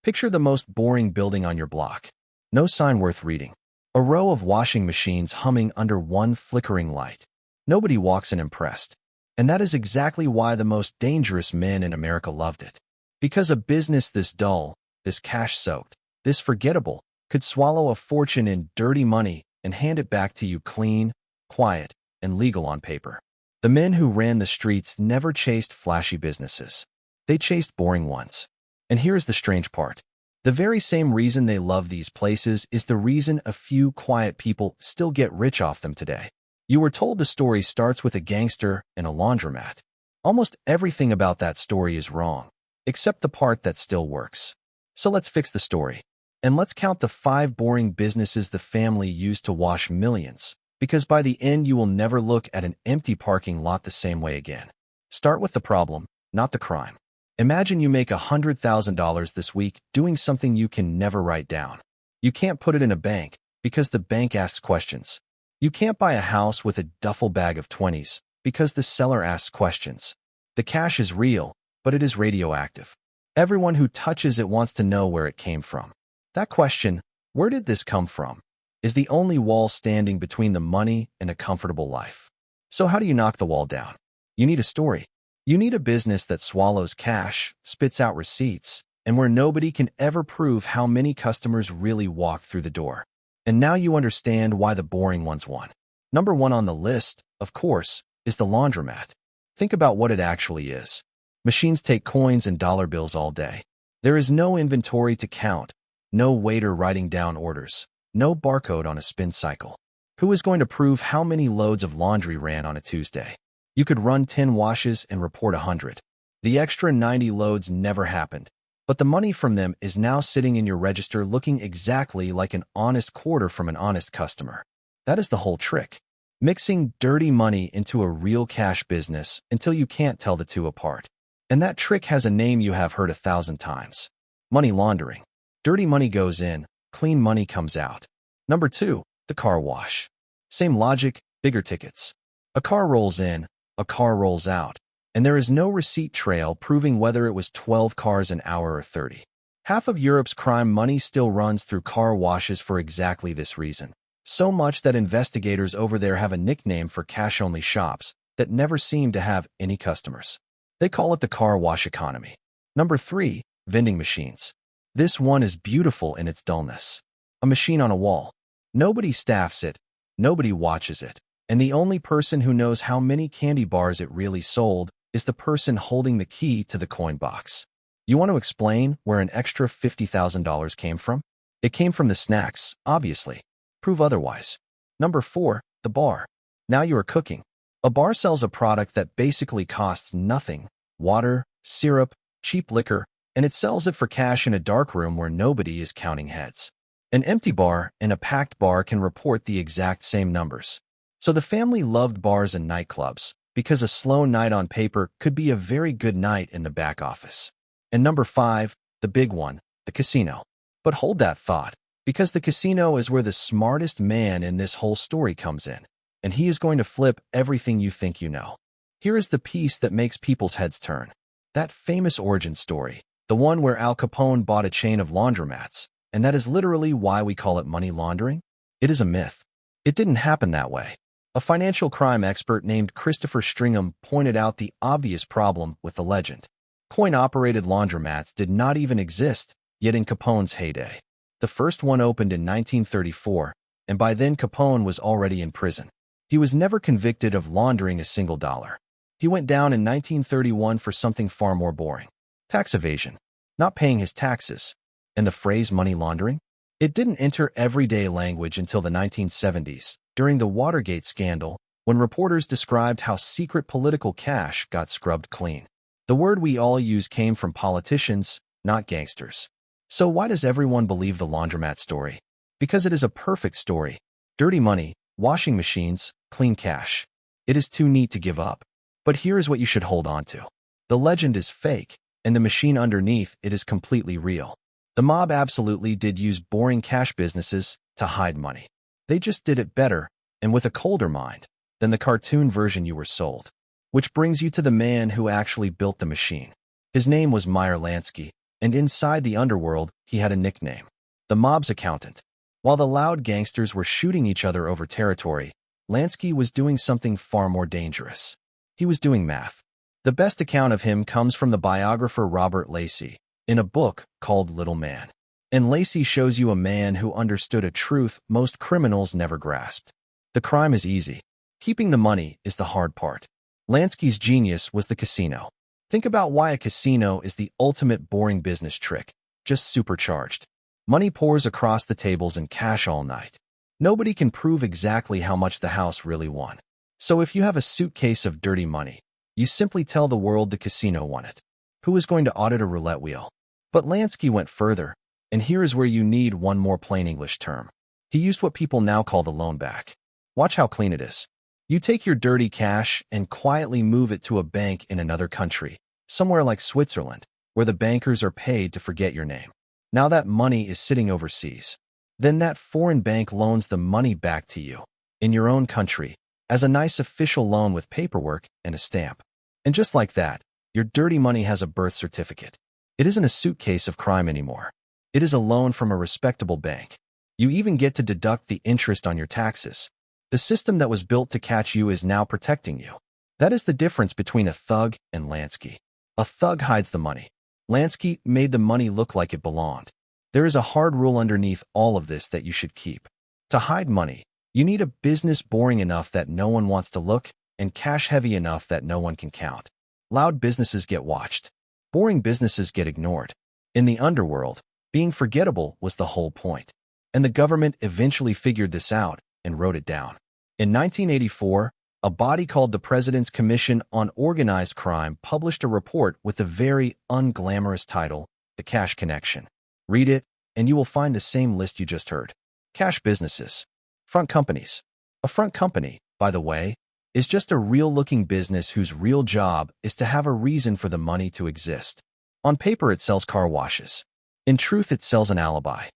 Picture the most boring building on your block. No sign worth reading. A row of washing machines humming under one flickering light. Nobody walks in impressed. And that is exactly why the most dangerous men in America loved it. Because a business this dull, this cash-soaked, this forgettable, could swallow a fortune in dirty money and hand it back to you clean, quiet, and legal on paper. The men who ran the streets never chased flashy businesses. They chased boring ones. And here's the strange part. The very same reason they love these places is the reason a few quiet people still get rich off them today. You were told the story starts with a gangster and a laundromat. Almost everything about that story is wrong, except the part that still works. So let's fix the story. And let's count the 5 boring businesses the family used to wash millions, because by the end you will never look at an empty parking lot the same way again. Start with the problem, not the crime. Imagine you make $100,000 this week doing something you can never write down. You can't put it in a bank because the bank asks questions. You can't buy a house with a duffel bag of 20s because the seller asks questions. The cash is real, but it is radioactive. Everyone who touches it wants to know where it came from. That question, where did this come from, is the only wall standing between the money and a comfortable life. So how do you knock the wall down? You need a story. You need a business that swallows cash, spits out receipts, and where nobody can ever prove how many customers really walked through the door. And now you understand why the boring ones won. Number 1 on the list, of course, is the laundromat. Think about what it actually is. Machines take coins and dollar bills all day. There is no inventory to count, no waiter writing down orders, no barcode on a spin cycle. Who is going to prove how many loads of laundry ran on a Tuesday? You could run 10 washes and report 100. The extra 90 loads never happened, but the money from them is now sitting in your register looking exactly like an honest quarter from an honest customer. That is the whole trick. Mixing dirty money into a real cash business until you can't tell the two apart. And that trick has a name you have heard 1,000 times. Money laundering. Dirty money goes in, clean money comes out. Number 2, the car wash. Same logic, bigger tickets. A car rolls in, a car rolls out, and there is no receipt trail proving whether it was 12 cars an hour or 30. Half of Europe's crime money still runs through car washes for exactly this reason. So much that investigators over there have a nickname for cash-only shops that never seem to have any customers. They call it the car wash economy. Number 3, vending machines. This one is beautiful in its dullness. A machine on a wall. Nobody staffs it, nobody watches it. And the only person who knows how many candy bars it really sold is the person holding the key to the coin box. You want to explain where an extra $50,000 came from? It came from the snacks, obviously. Prove otherwise. Number 4, the bar. Now you are cooking. A bar sells a product that basically costs nothing: water, syrup, cheap liquor, and it sells it for cash in a dark room where nobody is counting heads. An empty bar and a packed bar can report the exact same numbers. So the family loved bars and nightclubs because a slow night on paper could be a very good night in the back office. And number 5, the big one, the casino. But hold that thought, because the casino is where the smartest man in this whole story comes in, and he is going to flip everything you think you know. Here is the piece that makes people's heads turn. That famous origin story, the one where Al Capone bought a chain of laundromats, and that is literally why we call it money laundering. It is a myth. It didn't happen that way. A financial crime expert named Christopher Stringham pointed out the obvious problem with the legend. Coin-operated laundromats did not even exist, yet in Capone's heyday. The first one opened in 1934, and by then Capone was already in prison. He was never convicted of laundering a single dollar. He went down in 1931 for something far more boring: tax evasion, not paying his taxes. And the phrase money laundering? It didn't enter everyday language until the 1970s, during the Watergate scandal, when reporters described how secret political cash got scrubbed clean. The word we all use came from politicians, not gangsters. So why does everyone believe the laundromat story? Because it is a perfect story. Dirty money, washing machines, clean cash. It is too neat to give up. But here is what you should hold on to. The legend is fake, and the machine underneath it is completely real. The mob absolutely did use boring cash businesses to hide money. They just did it better, and with a colder mind, than the cartoon version you were sold. Which brings you to the man who actually built the machine. His name was Meyer Lansky, And inside the underworld, he had a nickname: the mob's accountant. While the loud gangsters were shooting each other over territory, Lansky was doing something far more dangerous. He was doing math. The best account of him comes from the biographer Robert Lacy, in a book called Little Man. And Lacy shows you a man who understood a truth most criminals never grasped. The crime is easy. Keeping the money is the hard part. Lansky's genius was the casino. Think about why a casino is the ultimate boring business trick, just supercharged. Money pours across the tables and cash all night. Nobody can prove exactly how much the house really won. So if you have a suitcase of dirty money, you simply tell the world the casino won it. Who is going to audit a roulette wheel? But Lansky went further, and here is where you need one more plain English term. He used what people now call the loan back. Watch how clean it is. You take your dirty cash and quietly move it to a bank in another country, somewhere like Switzerland, where the bankers are paid to forget your name. Now that money is sitting overseas. Then that foreign bank loans the money back to you, in your own country, as a nice official loan with paperwork and a stamp. And just like that, your dirty money has a birth certificate. It isn't a suitcase of crime anymore. It is a loan from a respectable bank. You even get to deduct the interest on your taxes. The system that was built to catch you is now protecting you. That is the difference between a thug and Lansky. A thug hides the money. Lansky made the money look like it belonged. There is a hard rule underneath all of this that you should keep. To hide money, you need a business boring enough that no one wants to look, and cash heavy enough that no one can count. Loud businesses get watched. Boring businesses get ignored. In the underworld, being forgettable was the whole point. And the government eventually figured this out and wrote it down. In 1984, a body called the President's Commission on Organized Crime published a report with the very unglamorous title, The Cash Connection. Read it, and you will find the same list you just heard. Cash businesses. Front companies. A front company, by the way, is just a real-looking business whose real job is to have a reason for the money to exist. On paper, it sells car washes. In truth, it sells an alibi.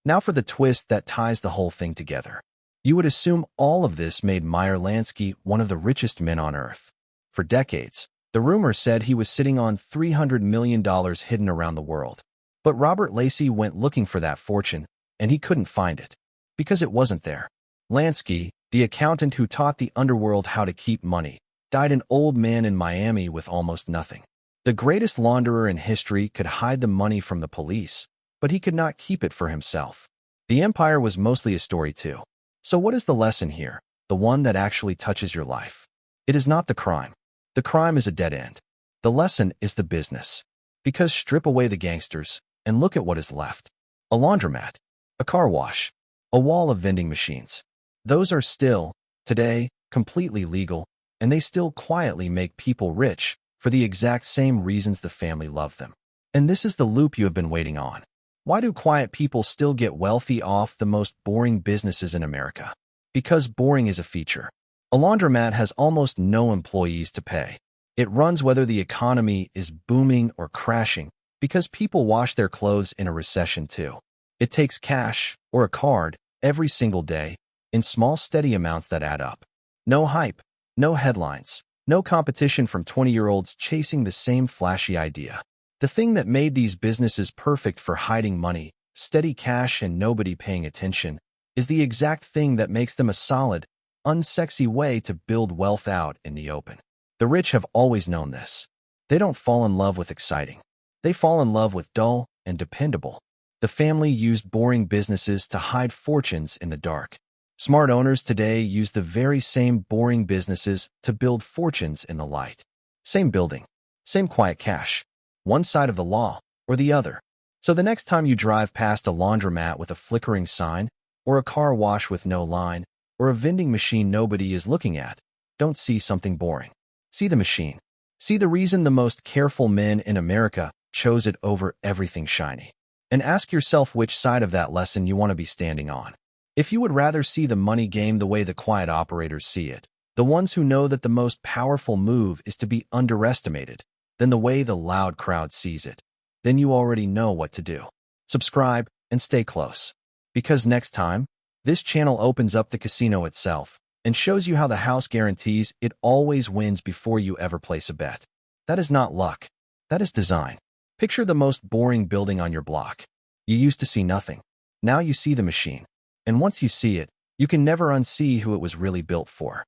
Now for the twist that ties the whole thing together. You would assume all of this made Meyer Lansky one of the richest men on earth. For decades, the rumor said he was sitting on $300 million hidden around the world. But Robert Lacy went looking for that fortune, and he couldn't find it. Because it wasn't there. Lansky, the accountant who taught the underworld how to keep money, died an old man in Miami with almost nothing. The greatest launderer in history could hide the money from the police, but he could not keep it for himself. The empire was mostly a story too. So what is the lesson here, the one that actually touches your life? It is not the crime. The crime is a dead end. The lesson is the business. Because strip away the gangsters, and look at what is left. A laundromat, a car wash, a wall of vending machines. Those are still, today, completely legal, and they still quietly make people rich for the exact same reasons the family loved them. And this is the loop you have been waiting on. Why do quiet people still get wealthy off the most boring businesses in America? Because boring is a feature. A laundromat has almost no employees to pay. It runs whether the economy is booming or crashing, because people wash their clothes in a recession too. It takes cash, or a card, every single day, in small steady amounts that add up. No hype, no headlines, no competition from 20-year-olds chasing the same flashy idea. The thing that made these businesses perfect for hiding money, steady cash, and nobody paying attention, is the exact thing that makes them a solid, unsexy way to build wealth out in the open. The rich have always known this. They don't fall in love with exciting. They fall in love with dull and dependable. The family used boring businesses to hide fortunes in the dark. Smart owners today use the very same boring businesses to build fortunes in the light. Same building, same quiet cash. One side of the law, or the other. So the next time you drive past a laundromat with a flickering sign, or a car wash with no line, or a vending machine nobody is looking at, don't see something boring. See the machine. See the reason the most careful men in America chose it over everything shiny. And ask yourself which side of that lesson you want to be standing on. If you would rather see the money game the way the quiet operators see it, the ones who know that the most powerful move is to be underestimated, than the way the loud crowd sees it, then you already know what to do. Subscribe and stay close. Because next time, this channel opens up the casino itself and shows you how the house guarantees it always wins before you ever place a bet. That is not luck. That is design. Picture the most boring building on your block. You used to see nothing. Now you see the machine. And once you see it, you can never unsee who it was really built for.